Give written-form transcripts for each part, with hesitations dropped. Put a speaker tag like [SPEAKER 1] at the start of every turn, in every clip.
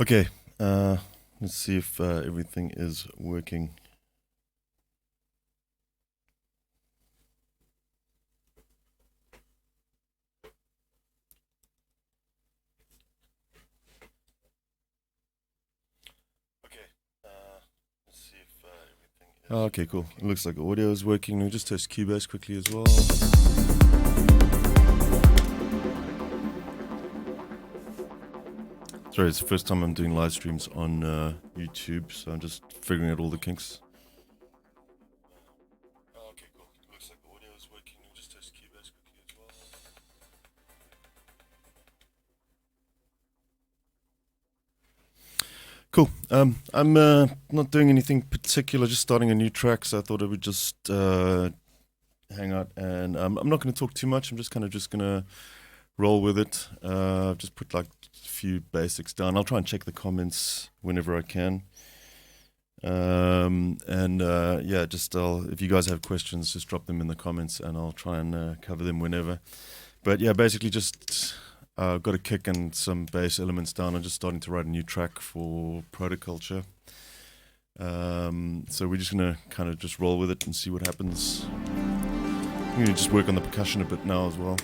[SPEAKER 1] Okay, let's see if everything is working. Okay, cool. It looks like audio is working. We'll just test Cubase quickly as well. Sorry, it's the first time I'm doing live streams on YouTube, so I'm just figuring out all the kinks. Okay, cool. It looks like audio is working. We'll just test Cubase quickly as well. Cool. I'm not doing anything particular, just starting a new track, so I thought I would just hang out, and I'm not going to talk too much. I'm just going to roll with it. Just put like a few basics down. I'll try and check the comments whenever I can. Yeah, just if you guys have questions, just drop them in the comments, and I'll try and cover them whenever. But yeah, basically just got a kick and some bass elements down. I'm just starting to write a new track for Protoculture. So we're just going to kind of just roll with it and see what happens. I'm going to just work on the percussion a bit now as well.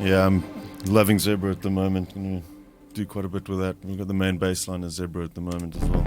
[SPEAKER 1] Yeah, I'm loving Zebra at the moment. I'm going to do quite a bit with that. We've got the main bass line as Zebra at the moment as well.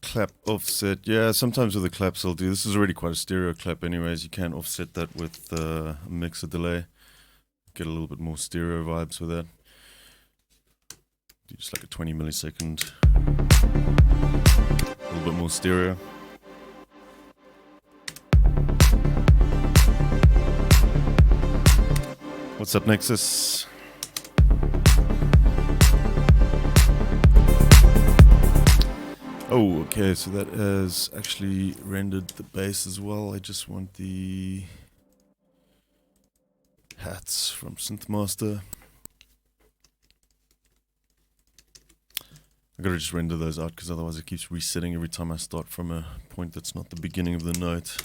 [SPEAKER 1] Clap offset. Yeah, sometimes with the claps I'll do. This is already quite a stereo clap anyways. You can offset that with a mixer delay. Get a little bit more stereo vibes with that. Do just like a 20 millisecond. A little bit more stereo. What's up, Nexus? Oh, okay, so that has actually rendered the bass as well. I just want the hats from Synth Master. I gotta just render those out because otherwise it keeps resetting every time I start from a point that's not the beginning of the note.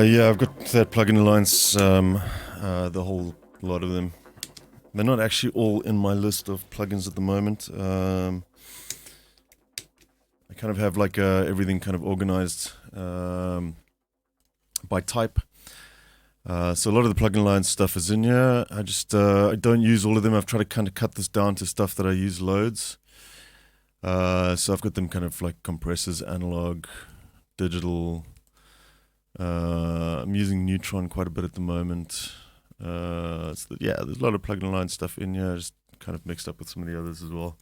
[SPEAKER 1] Yeah, I've got that plugin alliance, the whole lot of them. They're not actually all in my list of plugins at the moment. I kind of have like everything kind of organized by type. So a lot of the plugin alliance stuff is in here. I don't use all of them. I've tried to kind of cut this down to stuff that I use loads. So I've got them kind of like compressors, analog, digital. I'm using Neutron quite a bit at the moment. Yeah, there's a lot of plugin alliance stuff in here, just kind of mixed up with some of the others as well.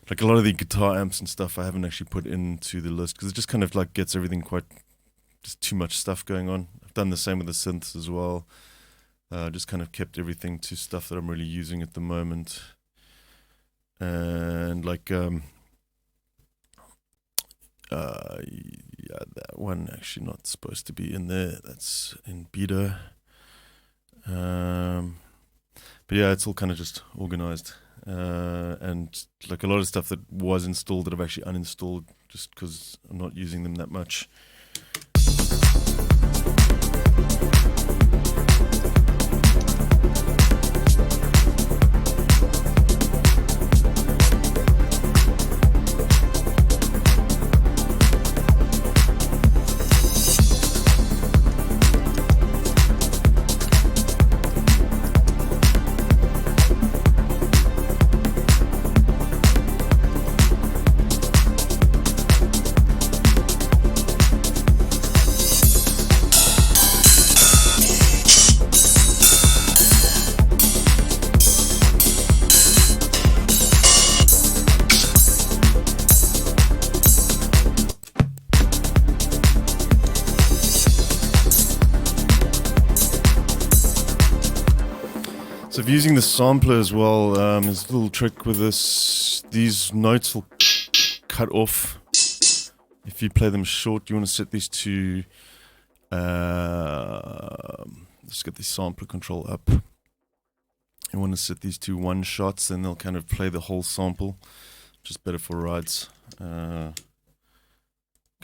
[SPEAKER 1] Like a lot of the guitar amps and stuff I haven't actually put into the list because it just kind of like gets everything quite, just too much stuff going on. I've done the same with the synths as well. Just kind of kept everything to stuff that I'm really using at the moment. And like, yeah, that one actually not supposed to be in there. That's in beta. But yeah, it's all kind of just organized. And like a lot of stuff that was installed that I've actually uninstalled just because I'm not using them that much. So if using the sampler as well, there's a little trick with this. These notes will cut off if you play them short. You want to set these to, let's get the sampler control up. You want to set these to 1 shots, then they'll kind of play the whole sample, which is better for rides. Kind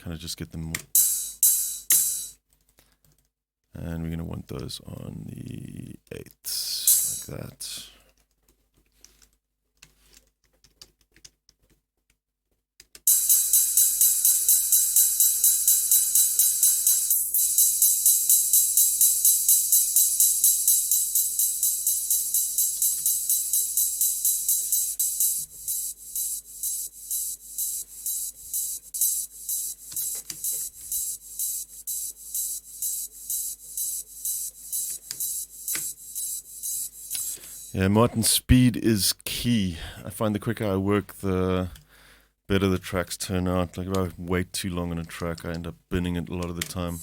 [SPEAKER 1] of just get them. And we're going to want those on the 8th, like that. Yeah, Martin, speed is key. I find the quicker I work, the better the tracks turn out. Like if I wait too long on a track, I end up binning it a lot of the time.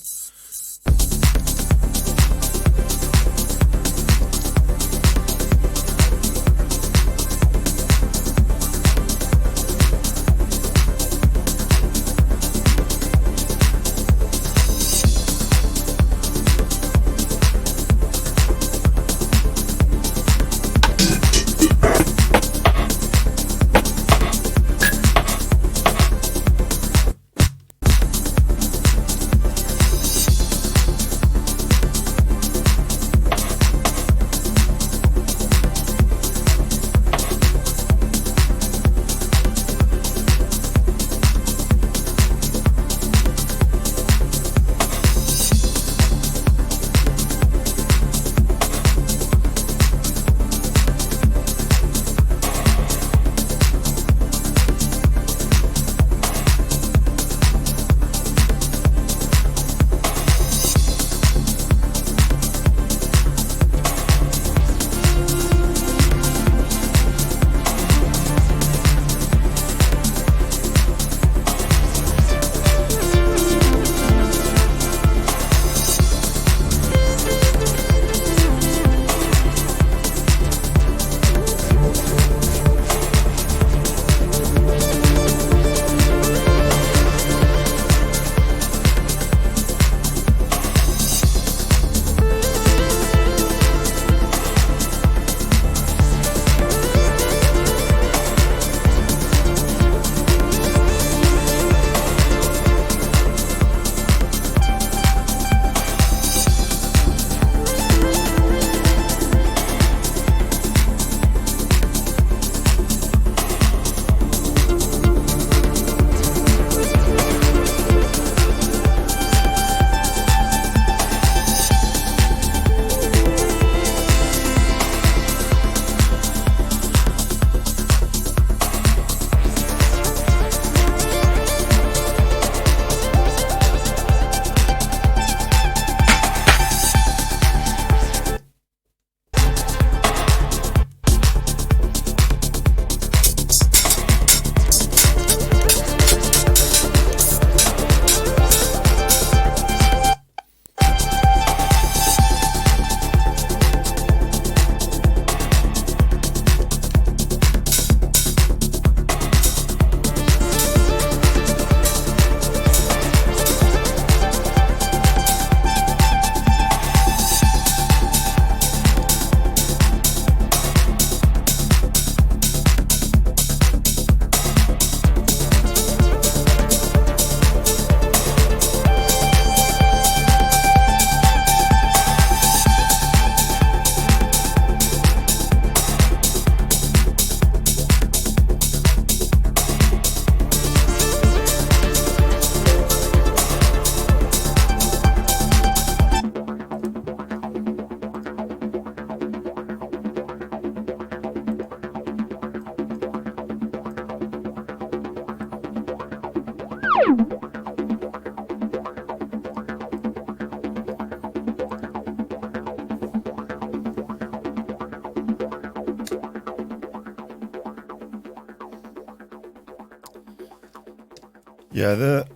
[SPEAKER 1] Yeah, the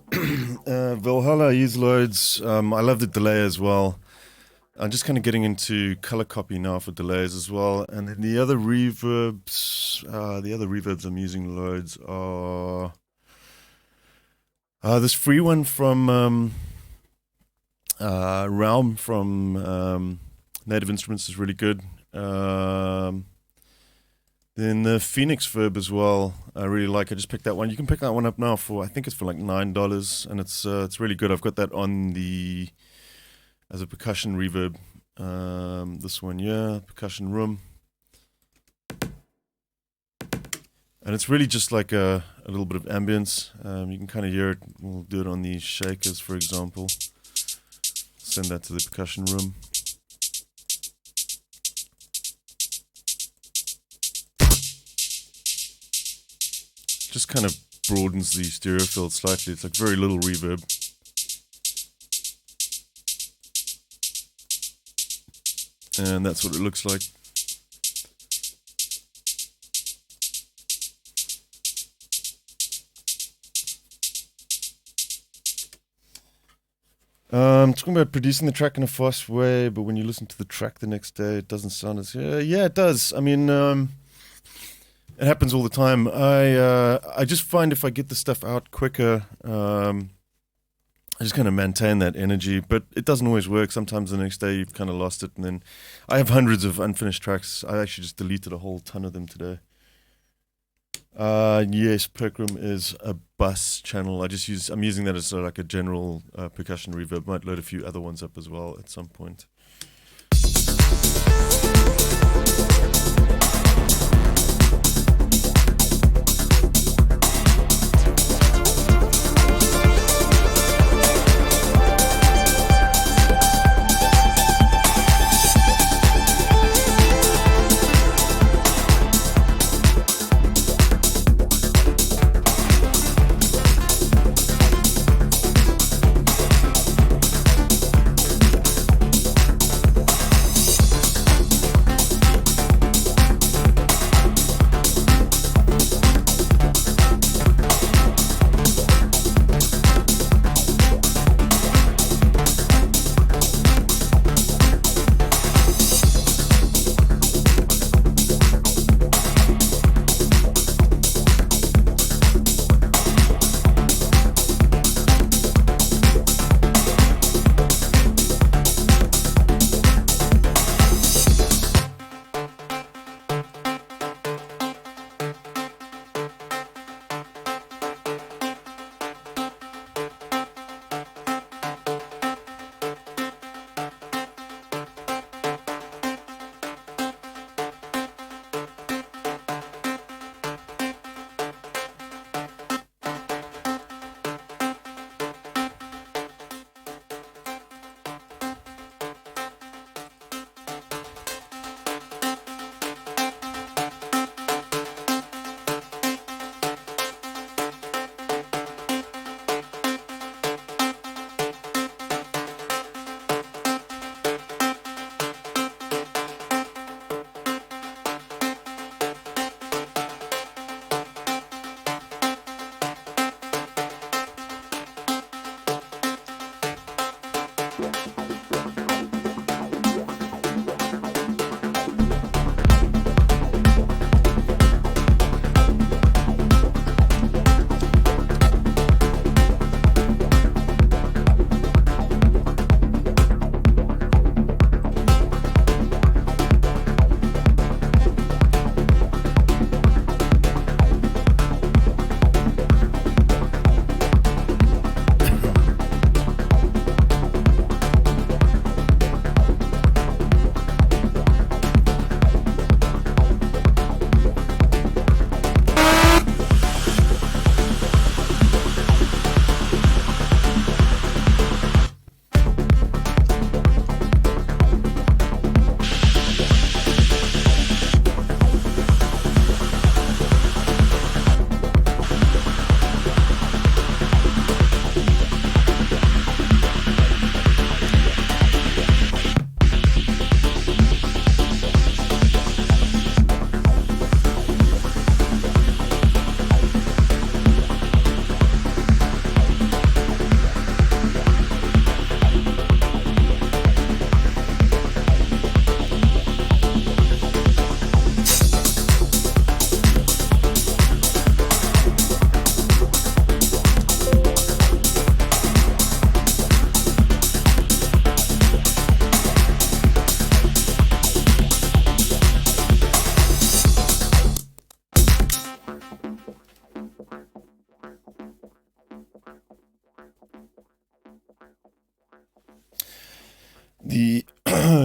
[SPEAKER 1] Valhalla I use loads. I love the delay as well. I'm just kind of getting into color copy now for delays as well. And then the other reverbs I'm using loads are this free one from Realm from Native Instruments is really good. Then the Phoenix Verb as well, I really like. I just picked that one. You can pick that one up now for, I think it's for like $9, and it's really good. I've got that on as a percussion reverb. This one, yeah, percussion room, and it's really just like a little bit of ambience. You can kind of hear it. We'll do it on these shakers, for example. Send that to the percussion room. Just kind of broadens the stereo field slightly. It's like very little reverb. And that's what it looks like. Talking about producing the track in a fast way, but when you listen to the track the next day, it doesn't sound as... yeah, it does. I mean... it happens all the time. I just find if I get the stuff out quicker, I just kind of maintain that energy. But it doesn't always work. Sometimes the next day you've kind of lost it, and then I have hundreds of unfinished tracks. I actually just deleted a whole ton of them today. Yes, Percrum is a bus channel. I'm using that as like a general percussion reverb. Might load a few other ones up as well at some point.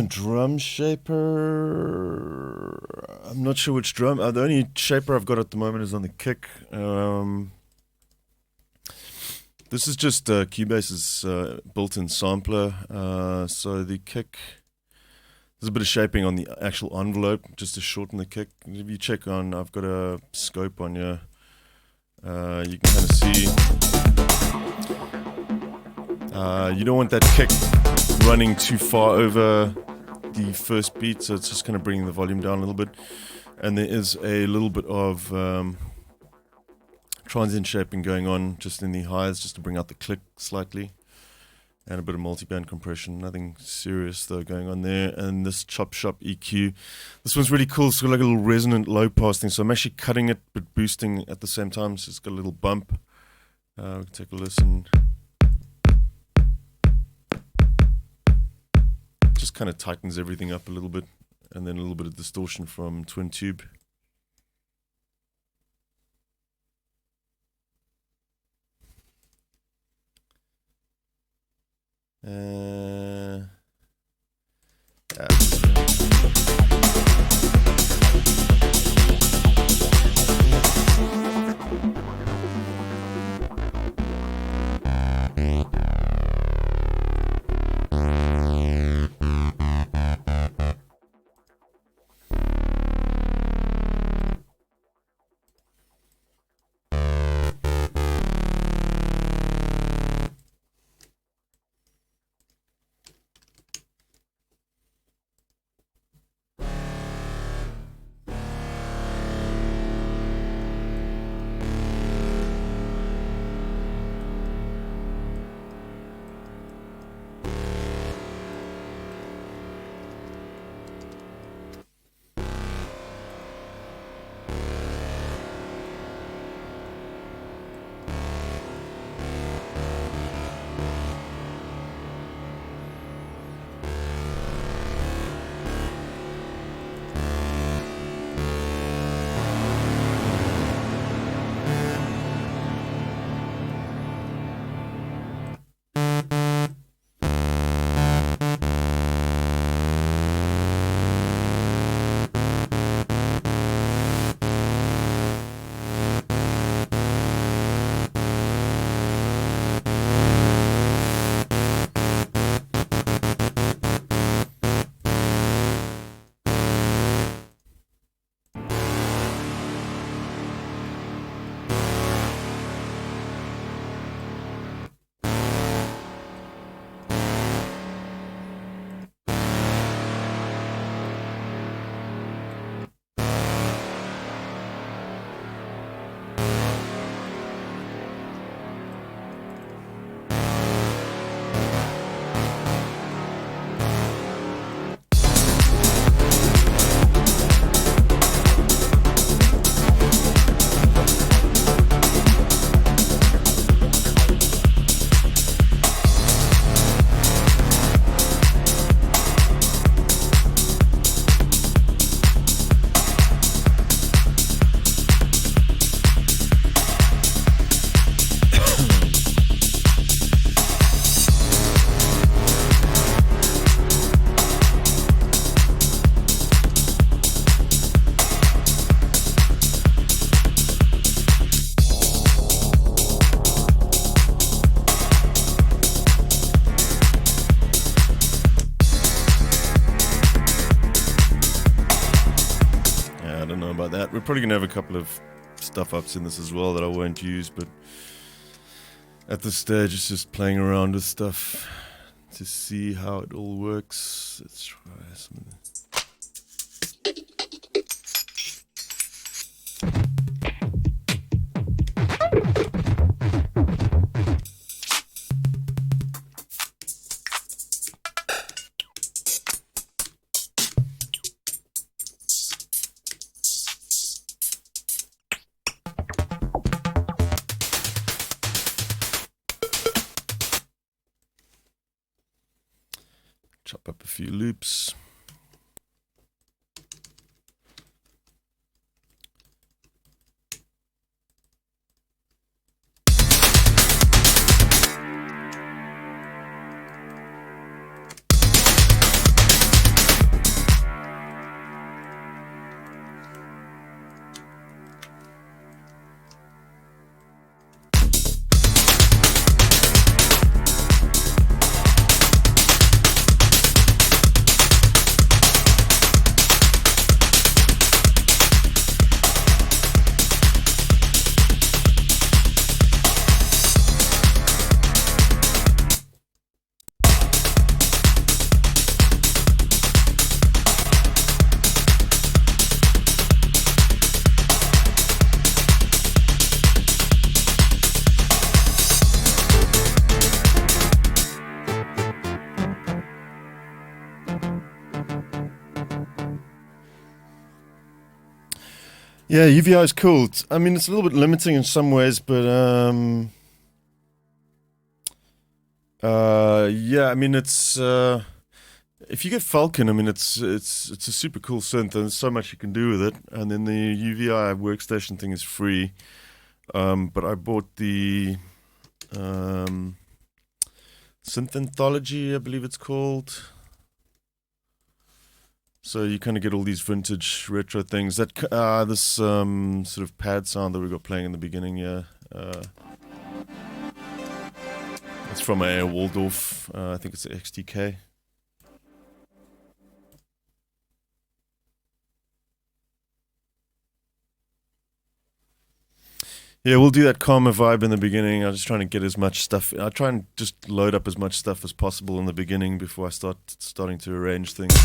[SPEAKER 1] Drum shaper. I'm not sure which drum. The only shaper I've got at the moment is on the kick. This is just Cubase's built-in sampler. So the kick, there's a bit of shaping on the actual envelope just to shorten the kick. If you check on, I've got a scope on here. You can kind of see. You don't want that kick running too far over the first beat, so it's just kind of bringing the volume down a little bit. And there is a little bit of transient shaping going on just in the highs, just to bring out the click slightly, and a bit of multiband compression. Nothing serious though going on there. And this Chop Shop EQ, this one's really cool. It's got like a little resonant low pass thing, so I'm actually cutting it but boosting at the same time, so it's got a little bump. We can take a listen. Just kind of tightens everything up a little bit, and then a little bit of distortion from Twin Tube. Yeah. We're probably going to have a couple of stuff ups in this as well that I won't use, but at this stage it's just playing around with stuff to see how it all works. Let's try some of this. Chop up a few loops. Yeah, UVI is cool. I mean, it's a little bit limiting in some ways, but yeah, I mean, it's if you get Falcon, I mean, it's a super cool synth, and there's so much you can do with it. And then the UVI workstation thing is free, but I bought the Synth Anthology, I believe it's called. So you kind of get all these vintage retro things. That this sort of pad sound that we got playing in the beginning, yeah. It's from a Waldorf. I think it's a XTK. Yeah, we'll do that calmer vibe in the beginning. I'm just trying to get as much stuff. I try and just load up as much stuff as possible in the beginning before I starting to arrange things.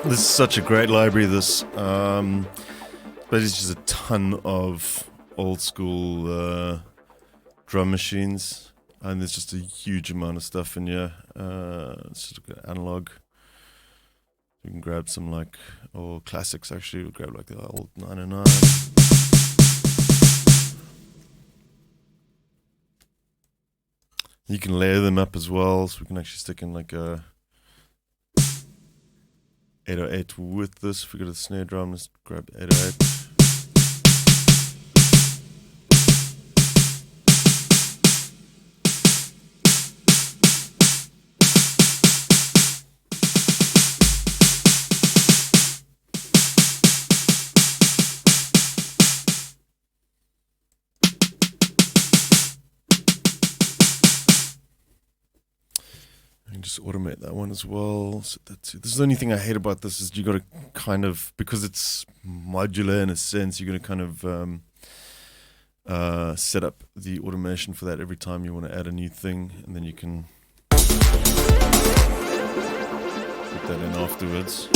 [SPEAKER 1] This is such a great library, this. But it's just a ton of old school drum machines. And there's just a huge amount of stuff in here. It's just analog. You can grab some or classics actually. We'll grab like the old 909. You can layer them up as well, so we can actually stick in like a 808 with this. If we got a snare drum, let's grab 808. Just automate that one as well. So this is the only thing I hate about this is you got to kind of, because it's modular in a sense, you're going to kind of set up the automation for that every time you want to add a new thing, and then you can put that in afterwards.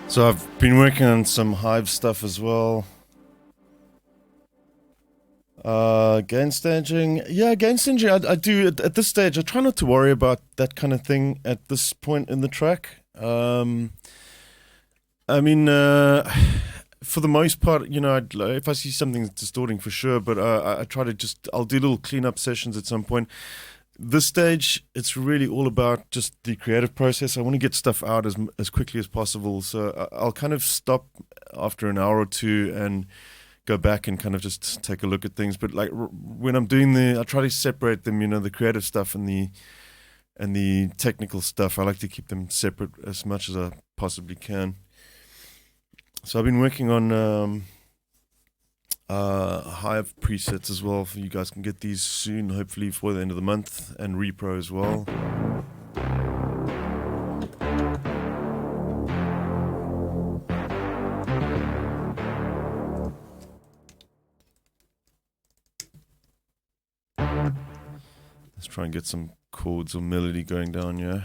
[SPEAKER 1] So I've been working on some Hive stuff as well. Gain staging. Yeah, gain staging. I do at this stage. I try not to worry about that kind of thing at this point in the track. I mean, for the most part, you know, if I see something distorting, for sure, but I try to I'll do little cleanup sessions at some point. This stage, it's really all about just the creative process. I want to get stuff out as quickly as possible. So I'll kind of stop after an hour or two and go back and kind of just take a look at things. But like when I'm doing I try to separate them, you know, the creative stuff and the technical stuff. I like to keep them separate as much as I possibly can. So I've been working on Hive presets as well. You guys can get these soon, hopefully before the end of the month, and REPRO as well. Let's try and get some chords or melody going down, yeah.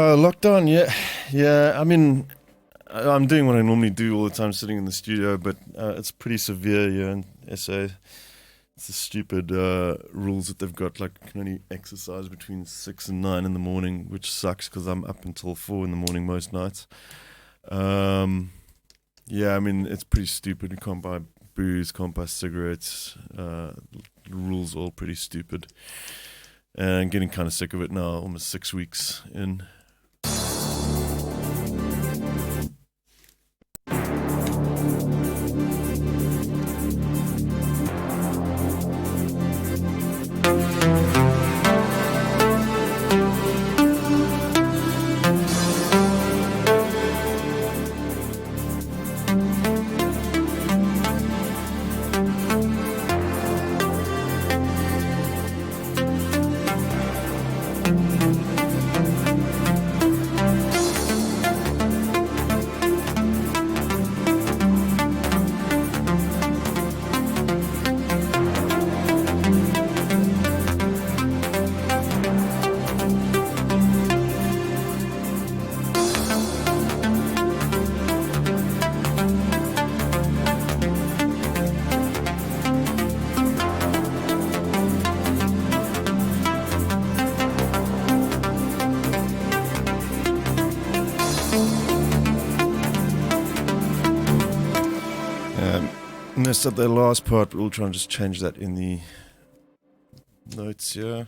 [SPEAKER 1] Lockdown, yeah. I mean, I'm doing what I normally do all the time, sitting in the studio, but it's pretty severe here in SA. It's the stupid rules that they've got, like you can only exercise between 6 and 9 in the morning, which sucks because I'm up until 4 in the morning most nights. Yeah, I mean, it's pretty stupid. You can't buy booze, can't buy cigarettes. The rules are all pretty stupid. And I'm getting kind of sick of it now, almost 6 weeks in. messed up that last part, but we'll try and just change that in the notes here.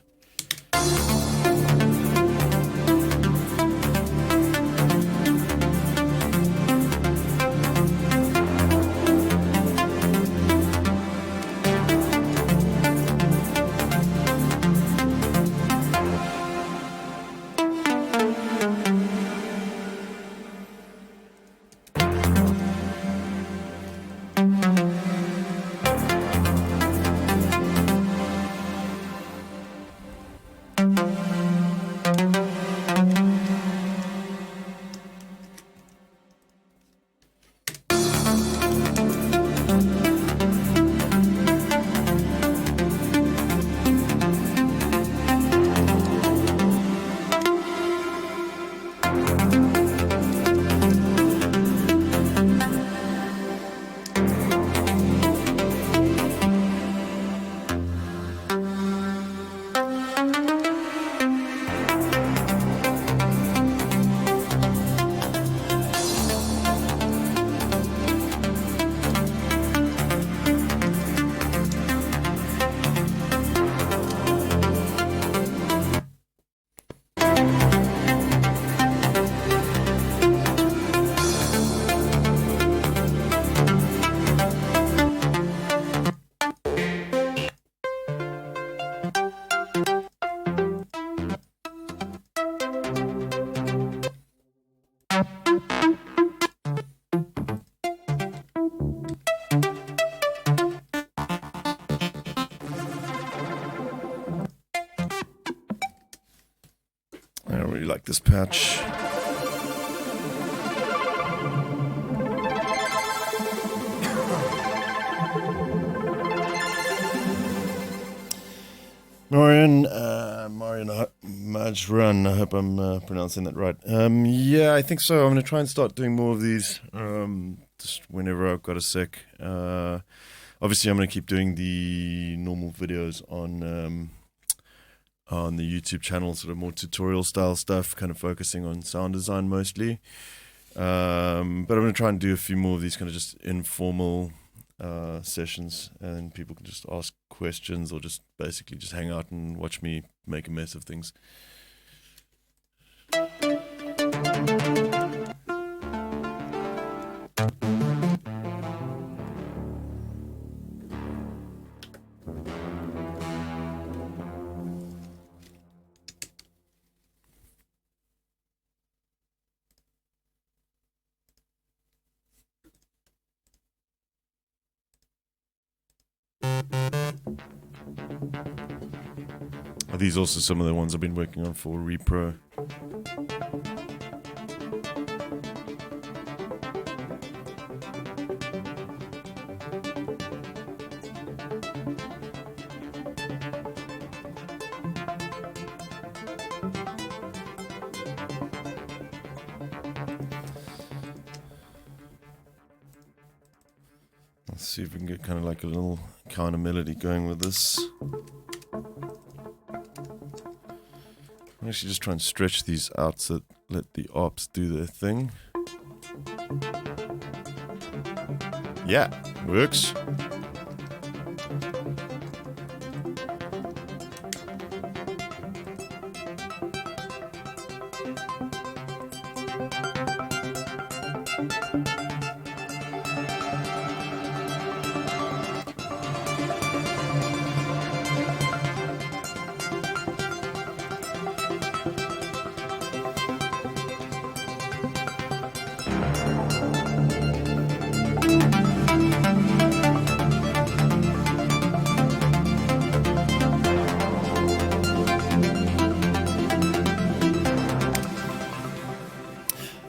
[SPEAKER 1] I don't really like this patch. Marian Majran, I hope I'm pronouncing that right. Yeah, I think so. I'm going to try and start doing more of these just whenever I've got a sec. Obviously, I'm going to keep doing the normal videos on the YouTube channel, sort of more tutorial style stuff, kind of focusing on sound design mostly. But I'm going to try and do a few more of these kind of just informal sessions, and people can just ask questions or just basically just hang out and watch me make a mess of things. Are these also some of the ones I've been working on for REPRO? Let's see if we can get kind of like a little counter melody going with this. I'm actually just try and stretch these out so that let the ops do their thing. Yeah, works.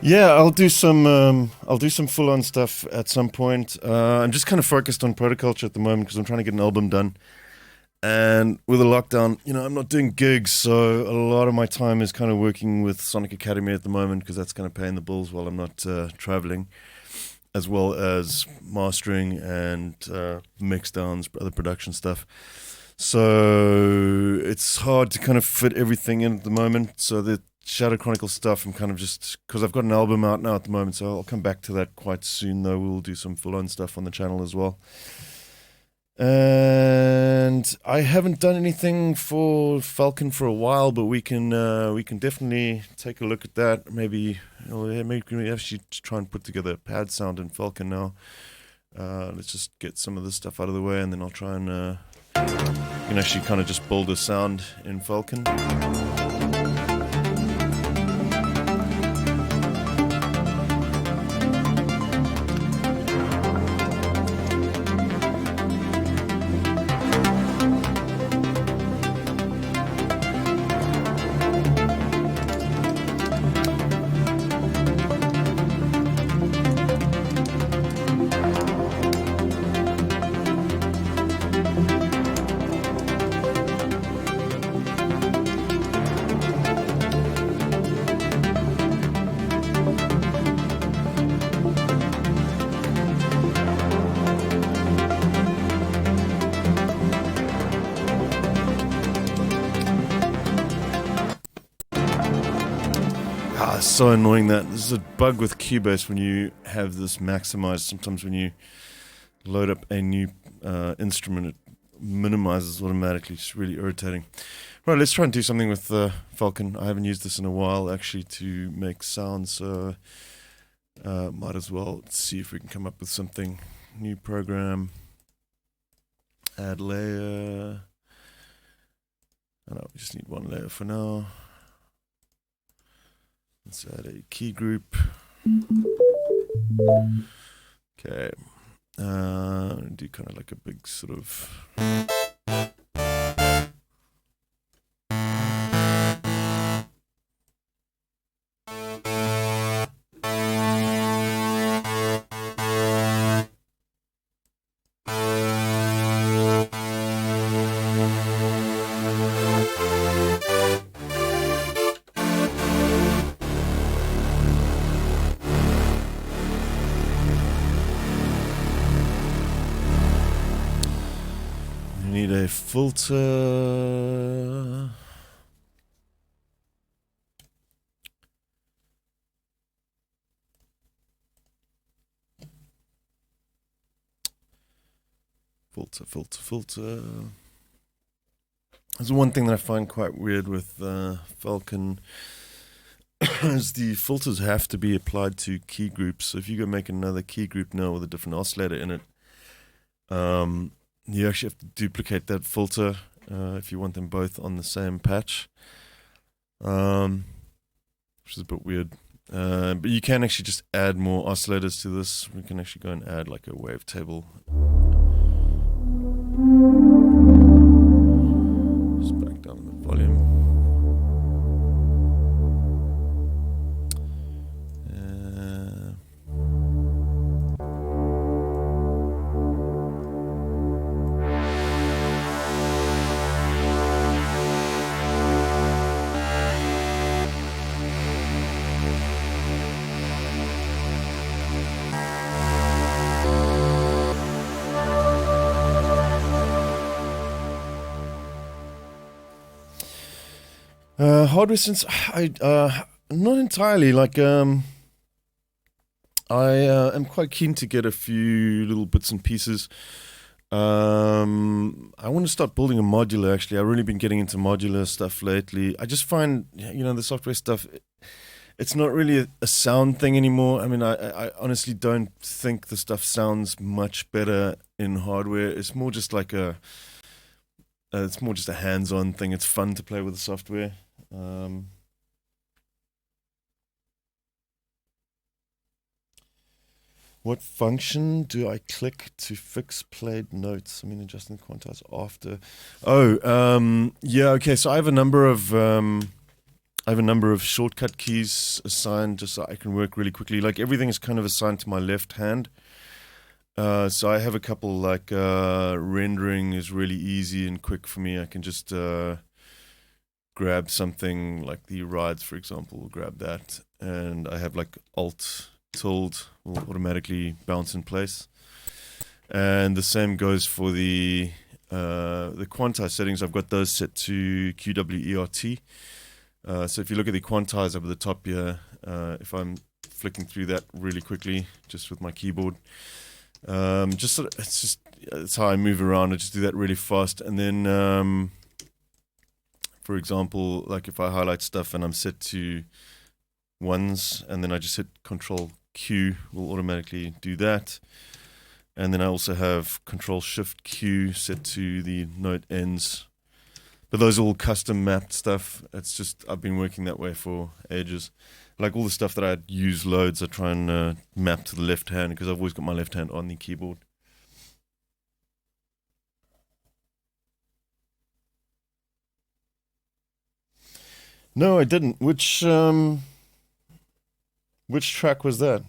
[SPEAKER 1] Yeah, I'll do some full-on stuff at some point. I'm just kind of focused on Protoculture at the moment because I'm trying to get an album done. And with the lockdown, I'm not doing gigs, so a lot of my time is kind of working with Sonic Academy at the moment because that's kind of paying the bills while I'm not traveling, as well as mastering and mix downs, other production stuff. So it's hard to kind of fit everything in at the moment. So that Shadow Chronicle stuff. I'm kind of just, because I've got an album out now at the moment, so I'll come back to that quite soon, though. We'll do some full-on stuff on the channel as well. And I haven't done anything for Falcon for a while, but we can definitely take a look at that. Maybe maybe we actually try and put together a pad sound in Falcon now. Let's just get some of this stuff out of the way, and then I'll try and you can actually kind of just build a sound in Falcon. It's so annoying that this is a bug with Cubase when you have this maximized. Sometimes when you load up a new instrument, it minimizes automatically. It's really irritating. Right, let's try and do something with Falcon. I haven't used this in a while actually to make sounds, so might as well see if we can come up with something. New program, add layer. Oh no, we just need one layer for now. Let's add a key group. Okay. Do kind of like a big sort of. Need a filter. Filter. There's one thing that I find quite weird with Falcon is the filters have to be applied to key groups. So if you go make another key group now with a different oscillator in it, you actually have to duplicate that filter if you want them both on the same patch, which is a bit weird. But you can actually just add more oscillators to this. We can actually go and add like a wavetable. Just back down the volume. Hardware synths, not entirely. Like, I am quite keen to get a few little bits and pieces. I want to start building a modular. Actually, I've really been getting into modular stuff lately. I just find, the software stuff, it's not really a sound thing anymore. I mean, I honestly don't think the stuff sounds much better in hardware. It's more just like it's more just a hands-on thing. It's fun to play with the software. What function do I click to fix played notes? I mean, adjusting the quantize after. Yeah, okay. So I have a number of shortcut keys assigned just so I can work really quickly. Like everything is kind of assigned to my left hand. So I have a couple like rendering is really easy and quick for me. I can just grab something like the rides, for example. We'll grab that, and I have like Alt tilde will automatically bounce in place. And the same goes for the quantize settings. I've got those set to QWERT. So if you look at the quantize up at the top here, if I'm flicking through that really quickly, just with my keyboard, it's how I move around. I just do that really fast, and then, for example, like if I highlight stuff and I'm set to ones, and then I just hit Control Q, will automatically do that. And then I also have Control Shift Q set to the note ends. But those are all custom mapped stuff. It's just, I've been working that way for ages. Like all the stuff that I use loads, I try and map to the left hand because I've always got my left hand on the keyboard. No, I didn't. Which track was that?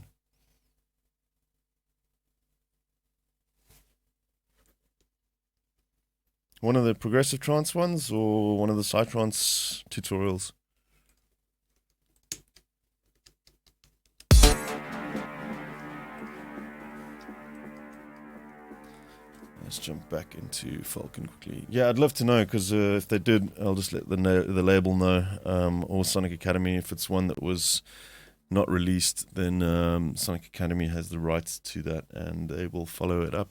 [SPEAKER 1] One of the progressive trance ones or one of the psytrance tutorials? Let's jump back into Falcon quickly. Yeah, I'd love to know, because if they did, I'll just let the label know, or Sonic Academy. If it's one that was not released, then Sonic Academy has the rights to that and they will follow it up.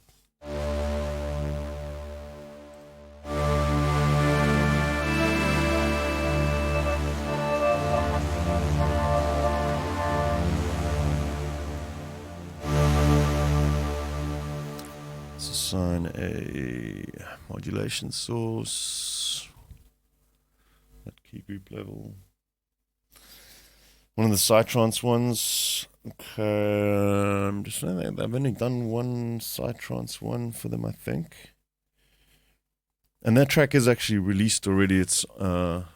[SPEAKER 1] Assign a modulation source at key group level. One of the psytrance ones. Okay, I'm just saying I've only done one psytrance one for them, I think. And that track is actually released already. It's on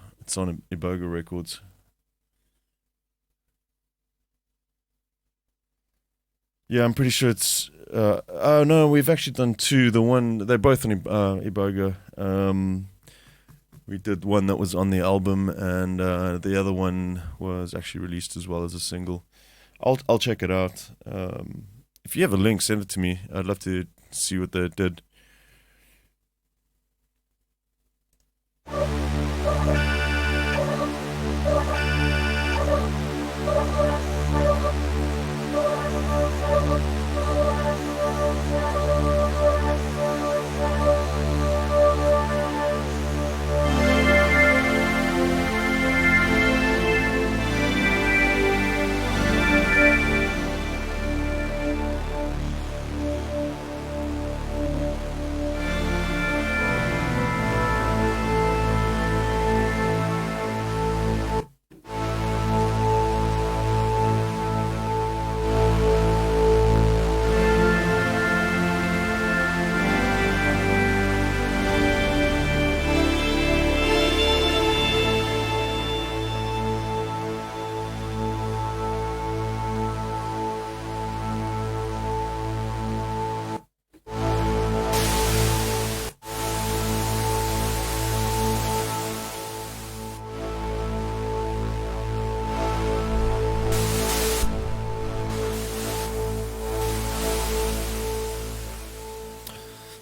[SPEAKER 1] Iboga Records. Yeah, I'm pretty sure it's. Oh no, we've actually done two. They're both on Iboga. We did one that was on the album, and the other one was actually released as well as a single. I'll check it out. If you have a link, send it to me. I'd love to see what they did.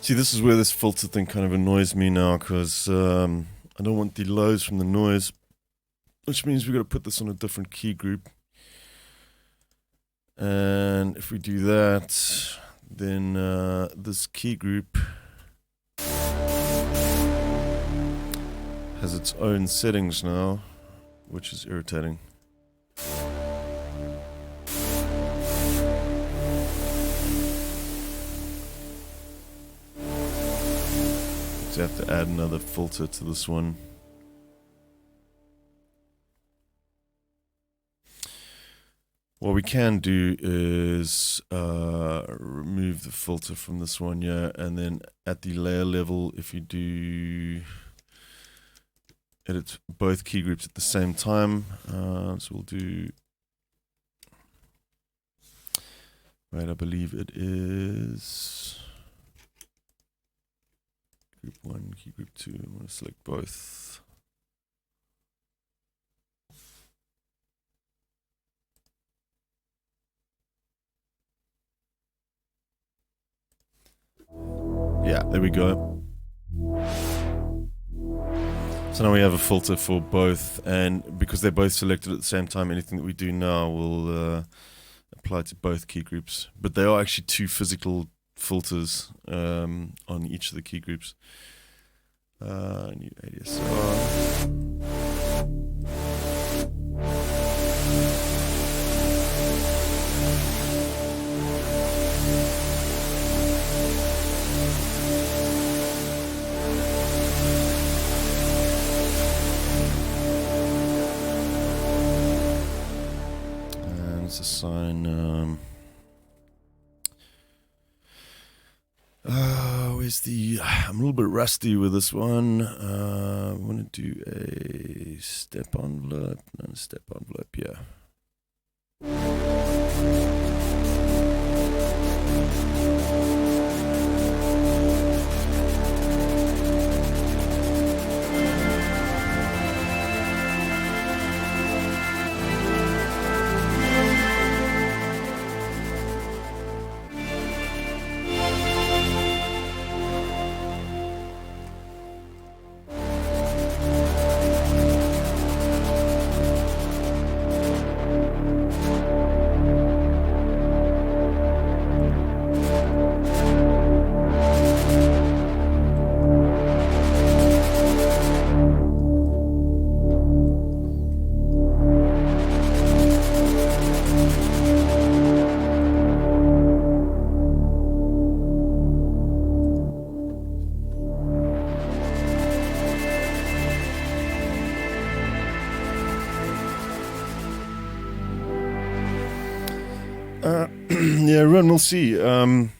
[SPEAKER 1] See, this is where this filter thing kind of annoys me now, because I don't want the lows from the noise, which means we've got to put this on a different key group. And if we do that, then this key group has its own settings now, which is irritating. So I have to add another filter to this one. What we can do is remove the filter from this one, yeah, and then at the layer level, if you do edit both key groups at the same time, so we'll do, right, I believe it is group 1, key group 2, I'm going to select both. Yeah, there we go. So now we have a filter for both, and because they're both selected at the same time, anything that we do now will apply to both key groups. But they are actually two physical filters on each of the key groups. New ADSR. Let's assign where's the I'm a little bit rusty with this one. I want to do a step envelope. No, step envelope, yeah. Yeah, Ron, we'll see. I'm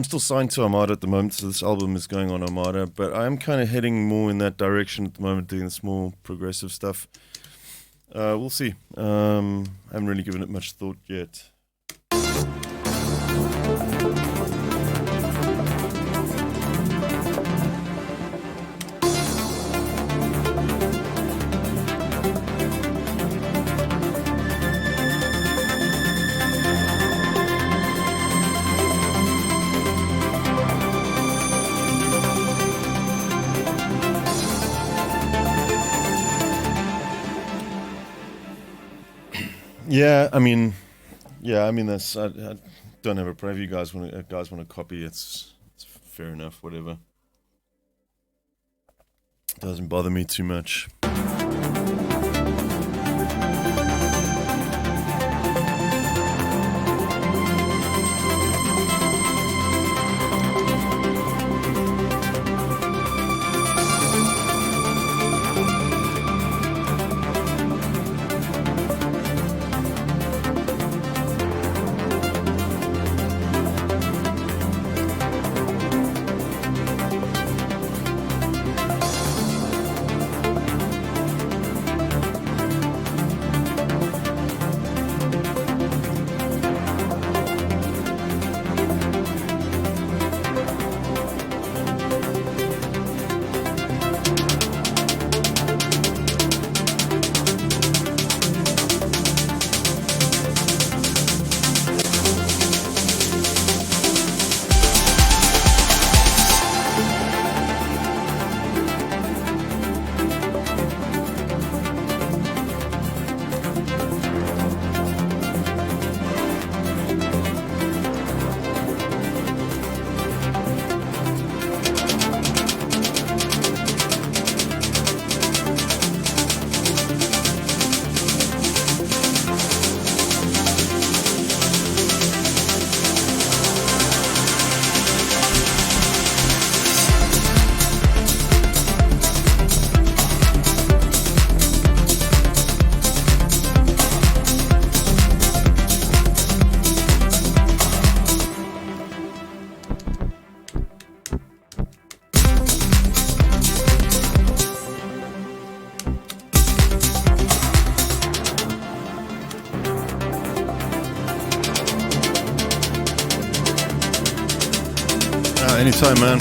[SPEAKER 1] still signed to Armada at the moment, so this album is going on Armada, but I'm kind of heading more in that direction at the moment, doing this more progressive stuff. We'll see. I haven't really given it much thought yet. Yeah, I mean that's I don't have a problem. If you guys want to copy, it's fair enough. Whatever, doesn't bother me too much. Anytime, man.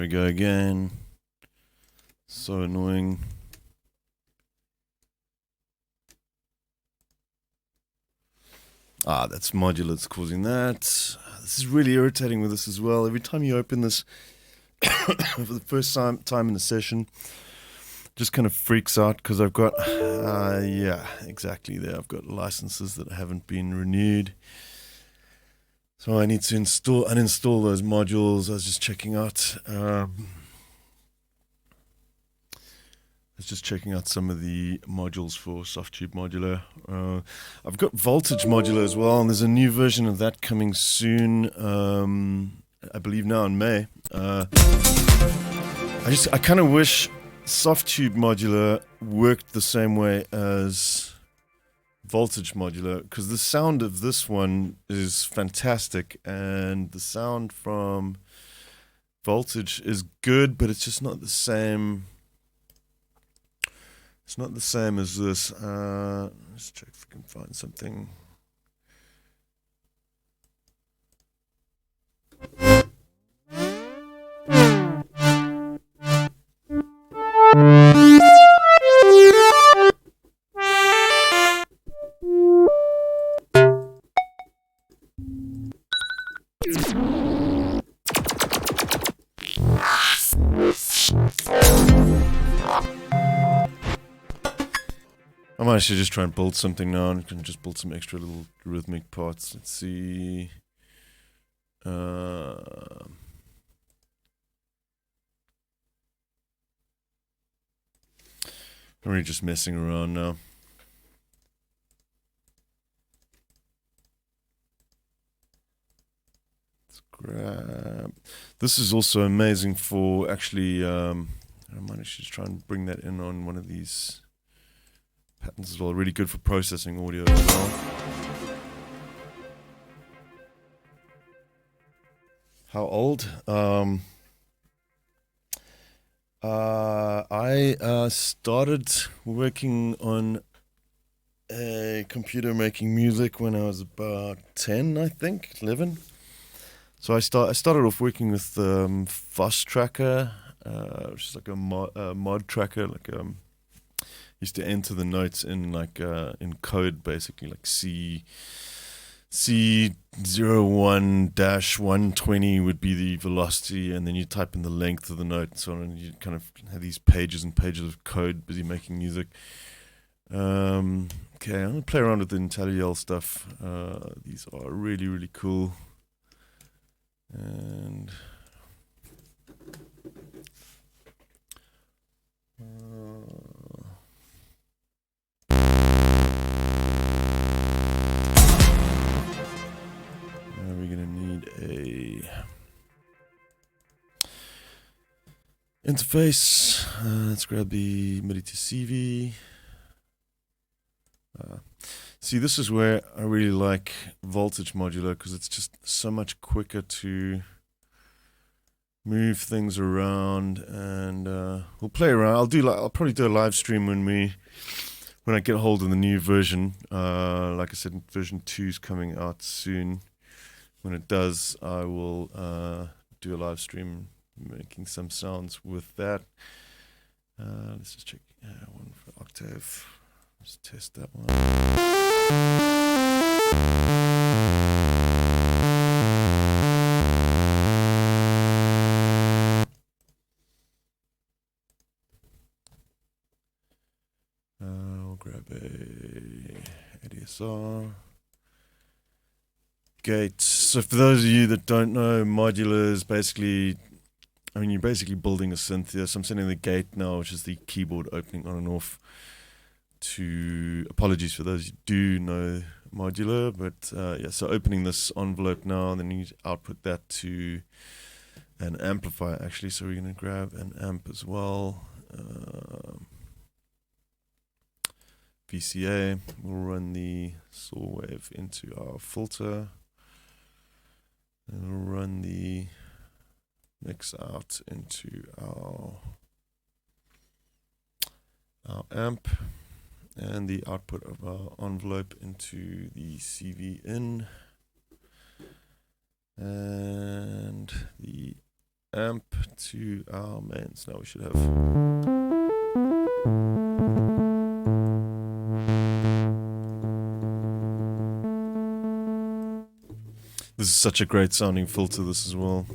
[SPEAKER 1] we go again. So annoying. That's Modular that's causing that. This is really irritating with this as well. Every time you open this for the first time in the session, just kind of freaks out because I've got, yeah, exactly there. I've got licenses that haven't been renewed. So I need to uninstall those modules. I was just checking out. Some of the modules for Softtube Modular. I've got Voltage Modular as well, and there's a new version of that coming soon. I believe now in May. I kind of wish Softtube Modular worked the same way as Voltage Modular, because the sound of this one is fantastic, and the sound from Voltage is good, but it's just not the same. It's not the same as this. Let's check if we can find something. I might actually just try and build something now, and can just build some extra little rhythmic parts. Let's see. I'm really just messing around now. Let's grab. This is also amazing for actually. I might actually just try and bring that in on one of these patterns as well. Really good for processing audio as well. How old? I started working on a computer making music when I was about 10, I think, 11. So I started off working with Fuzz Tracker, which is like a mod tracker, like used to enter the notes in like in code, basically like C01-120 would be the velocity, and then you type in the length of the note and so on, and you kind of have these pages and pages of code busy making music. Okay, I'm gonna play around with the IntelliL stuff. These are really, really cool. And we're gonna need a interface. Let's grab the MIDI to CV. See, this is where I really like Voltage Modular, because it's just so much quicker to move things around, and we'll play around. I'll probably do a live stream when I get a hold of the new version. Like I said, version 2 is coming out soon. When it does, I will do a live stream making some sounds with that. Let's just check one for octave. Let's test that one. I'll grab a ADSR. Gate. So for those of you that don't know, Modular is basically, you're basically building a synth here. So I'm setting the gate now, which is the keyboard opening on and off. Apologies for those who do know Modular, but yeah, so opening this envelope now, and then you output that to an amplifier actually. So we're going to grab an amp as well. VCA, we'll run the saw wave into our filter, and we'll run the mix out into our amp, and the output of our envelope into the CV in, and the amp to our mains. Now we should have. This is such a great sounding filter, this as well.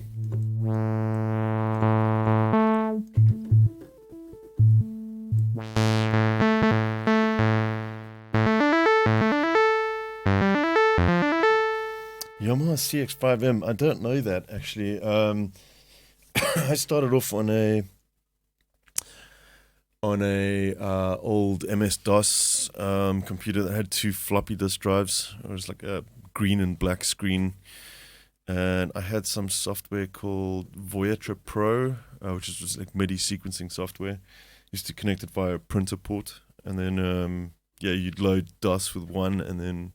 [SPEAKER 1] Yamaha CX5M, I don't know that actually. I started off on a old MS-DOS computer that had 2 floppy disk drives. It was like a green and black screen, and I had some software called REPRO, which is just like MIDI sequencing software. Used to connect it via a printer port, and then you'd load DOS with one, and then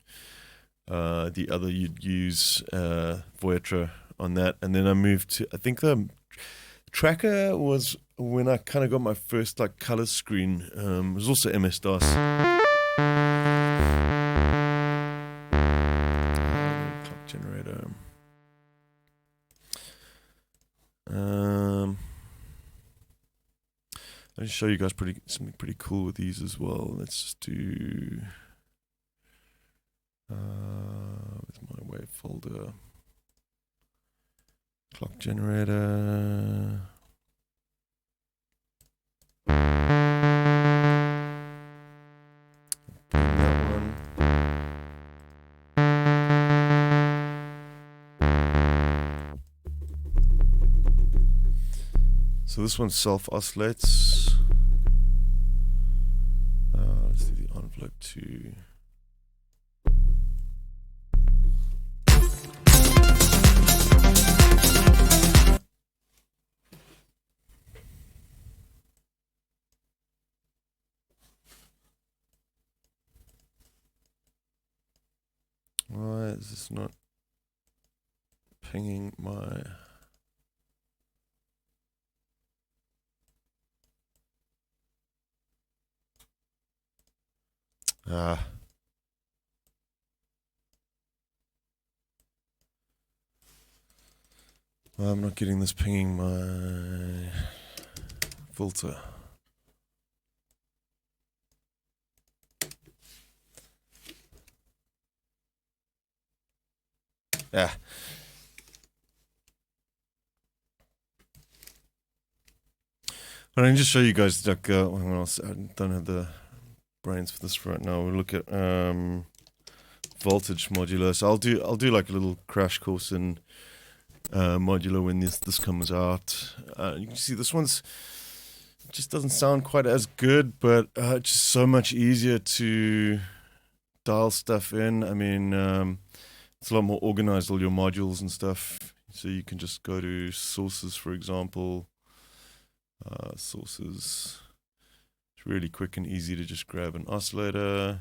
[SPEAKER 1] the other you'd use Voyager on that. And then I moved to, I think the Tracker was when I kind of got my first like color screen. It was also MS-DOS. Clock generator. I'll just show you guys something pretty cool with these as well. Let's just do with my wave folder. Clock generator. That one. So this one self-oscillates. Let's do the envelope too. Why is this not pinging my... Well, I'm not getting this pinging my filter. Yeah. But I can just show you guys like I don't have the brains for this right now. We'll look at voltage modular. So I'll do like a little crash course in modular when this comes out. You can see this one's just doesn't sound quite as good, but it's just so much easier to dial stuff in. I mean, it's a lot more organized, all your modules and stuff. So you can just go to sources, for example. Sources. It's really quick and easy to just grab an oscillator.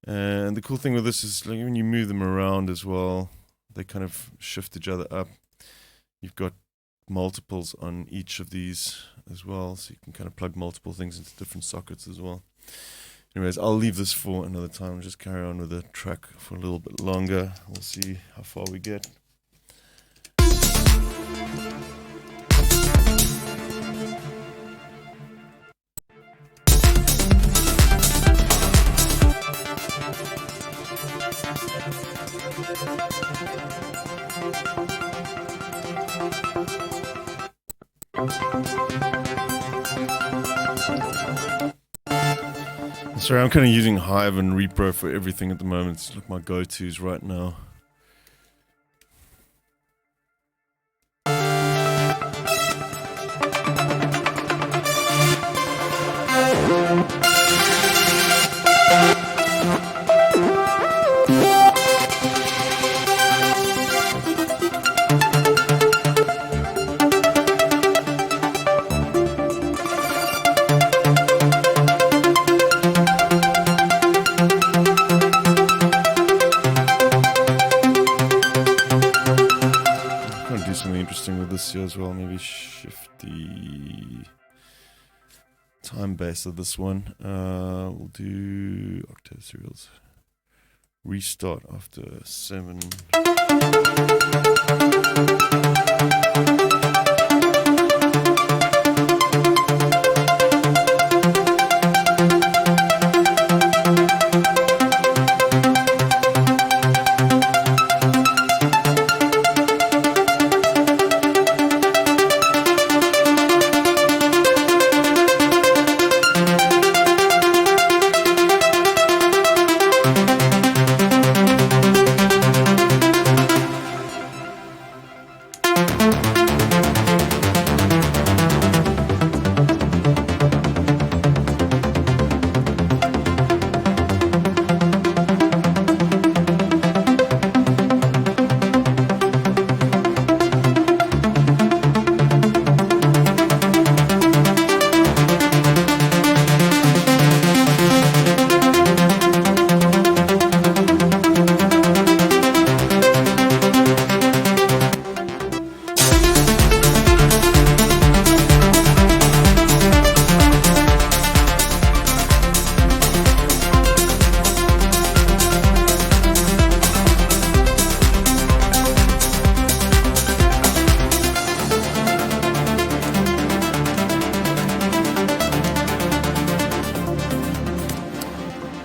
[SPEAKER 1] And the cool thing with this is like when you move them around as well, they kind of shift each other up. You've got multiples on each of these as well, so you can kind of plug multiple things into different sockets as well. Anyways, I'll leave this for another time. Just carry on with the track for a little bit longer. We'll see how far we get. Sorry, I'm kind of using Hive and REPRO for everything at the moment. It's like my go-tos right now. This here as well, maybe shift the time base of this one. We'll do octave serials. Restart after 7.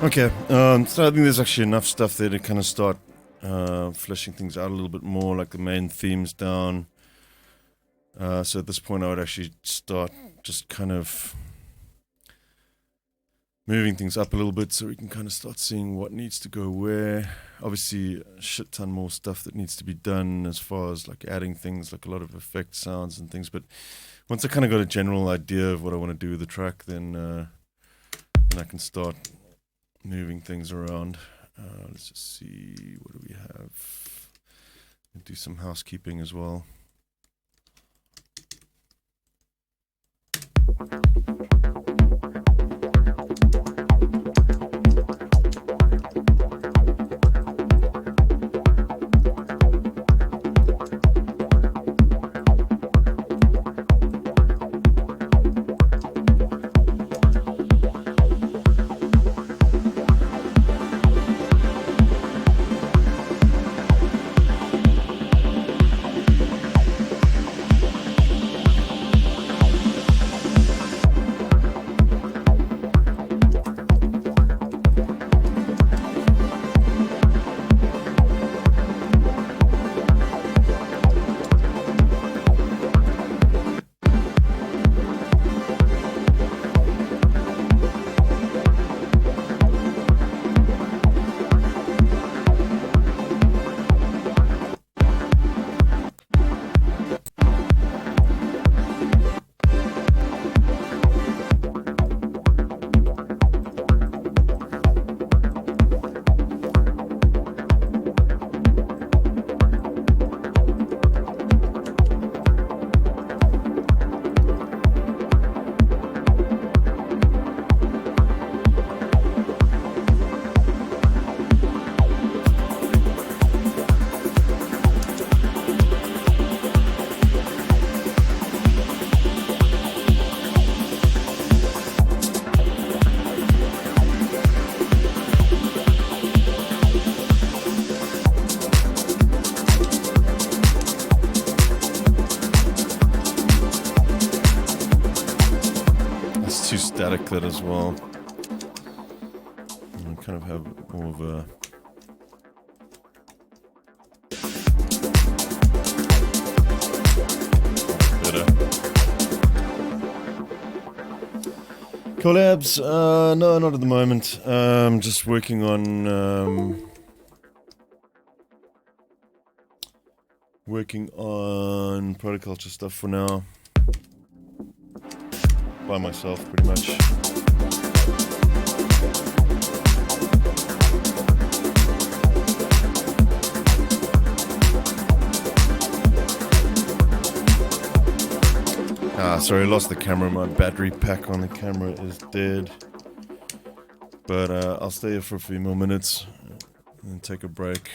[SPEAKER 1] Okay, so I think there's actually enough stuff there to kind of start fleshing things out a little bit more, like the main themes down. So at this point I would actually start just kind of moving things up a little bit so we can kind of start seeing what needs to go where. Obviously a shit ton more stuff that needs to be done as far as like adding things, like a lot of effect sounds and things, but once I kind of got a general idea of what I want to do with the track, then I can start moving things around. Let's just see, what do we have? Do some housekeeping as well. Too static that as well. And kind of have more of a better collabs. No, not at the moment. Just working on Protoculture stuff for now. By myself, pretty much. Sorry, I lost the camera. My battery pack on the camera is dead. But I'll stay here for a few more minutes and take a break.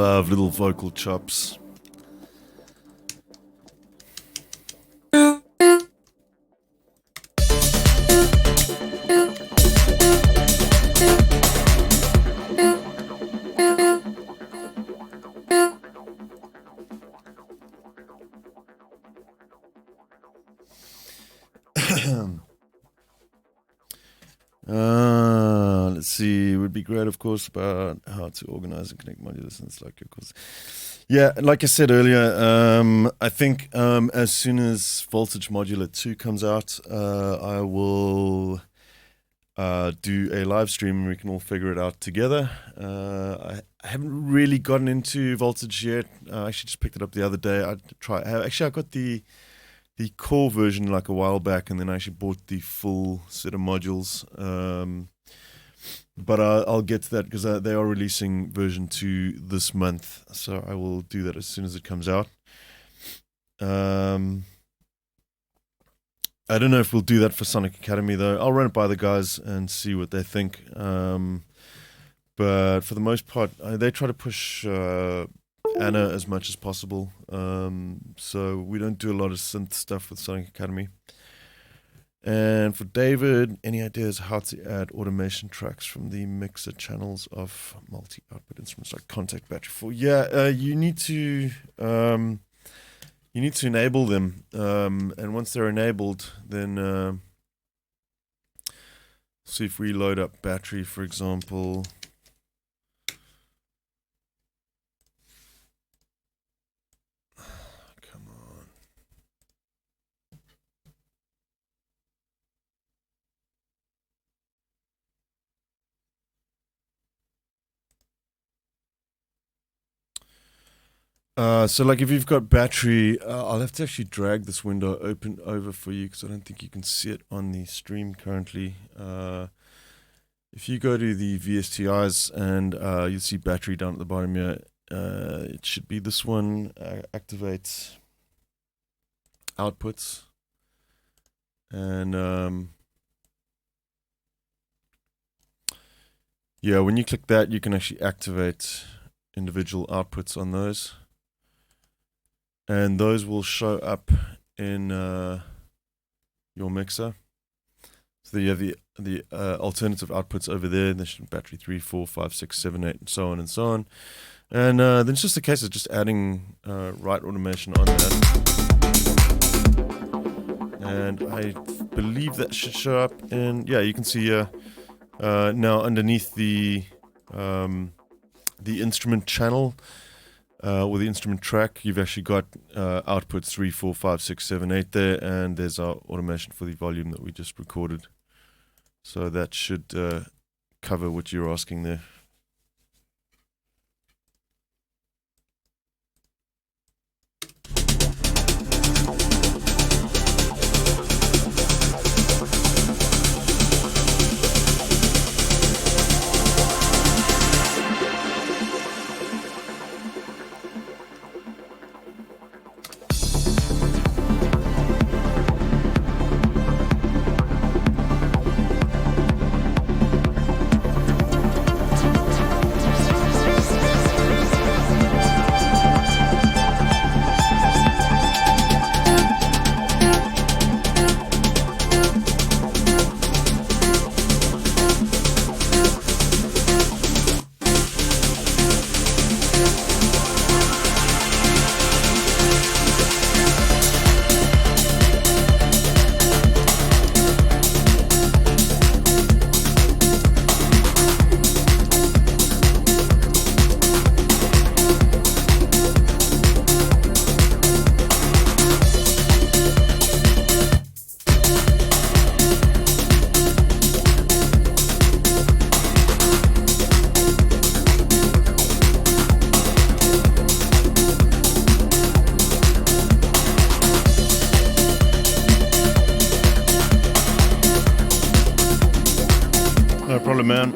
[SPEAKER 1] love little vocal chops. Let's see. It would be great, of course, about how to organize and connect modular synths like your course. Yeah, like I said earlier, I think as soon as Voltage Modular 2 comes out, I will do a live stream and we can all figure it out together. I haven't really gotten into Voltage yet. I actually just picked it up the other day. I got the core version like a while back, and then I actually bought the full set of modules. But I'll get to that because they are releasing version 2 this month, so I will do that as soon as it comes out. I don't know if we'll do that for Sonic Academy though. I'll run it by the guys and see what they think. But for the most part, they try to push Anna as much as possible. So we don't do a lot of synth stuff with Sonic Academy. And for David, any ideas how to add automation tracks from the mixer channels of multi-output instruments like contact battery 4? Yeah, you need to enable them, and once they're enabled, then see if we load up battery, for example. So like if you've got battery, I'll have to actually drag this window open over for you because I don't think you can see it on the stream currently. If you go to the VSTIs and you'll see battery down at the bottom here, it should be this one, activate outputs. And yeah, when you click that, you can actually activate individual outputs on those. And those will show up in your mixer. So you have the alternative outputs over there. There should be battery 3, 4, 5, 6, 7, 8, and so on and so on. And then it's just a case of just adding write automation on that. And I believe that should show up in, yeah, you can see now underneath the instrument channel, or the instrument track, you've actually got outputs 3, 4, 5, 6, 7, 8 there, and there's our automation for the volume that we just recorded. So that should cover what you're asking there. No problem, man.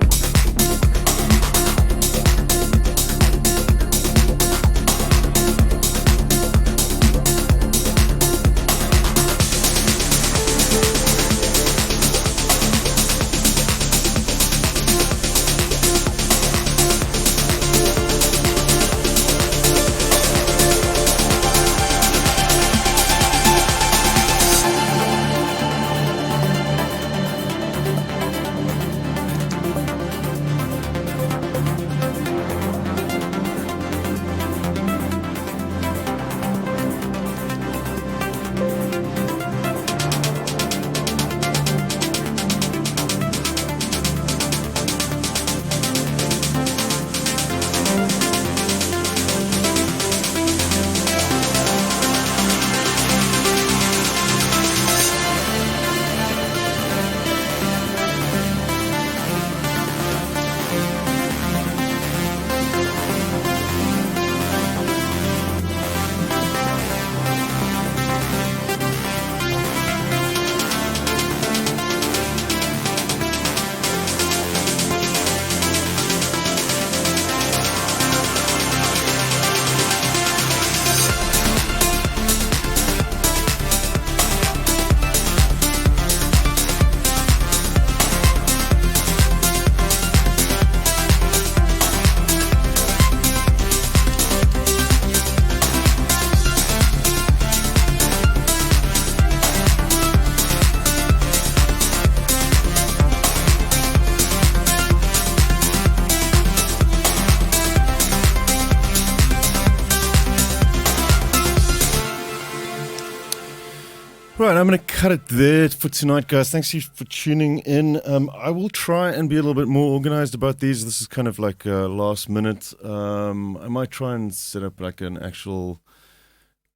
[SPEAKER 1] Right, I'm going to cut it there for tonight, guys. Thanks you for tuning in. I will try and be a little bit more organized about these. This is kind of like last minute. I might try and set up like an actual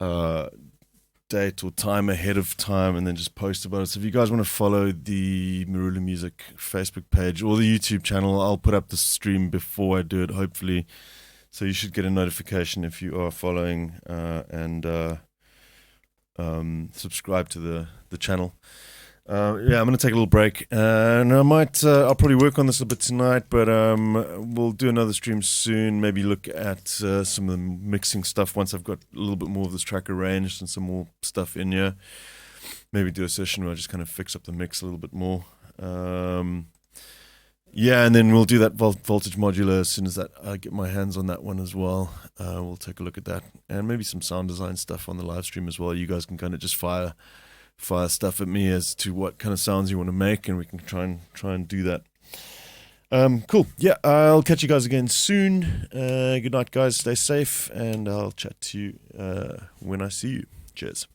[SPEAKER 1] date or time ahead of time and then just post about it. So if you guys want to follow the Marula Music Facebook page or the YouTube channel, I'll put up the stream before I do it, hopefully. So you should get a notification if you are following and subscribe to the channel. Yeah, I'm going to take a little break, and I'll probably work on this a bit tonight, but we'll do another stream soon, maybe look at some of the mixing stuff once I've got a little bit more of this track arranged and some more stuff in here. Maybe do a session where I just kind of fix up the mix a little bit more. Yeah, and then we'll do that voltage modular as soon as that I get my hands on that one as well. We'll take a look at that, and maybe some sound design stuff on the live stream as well. You guys can kind of just fire stuff at me as to what kind of sounds you want to make, and we can try and do that. Cool. Yeah, I'll catch you guys again soon. Good night, guys. Stay safe, and I'll chat to you when I see you. Cheers.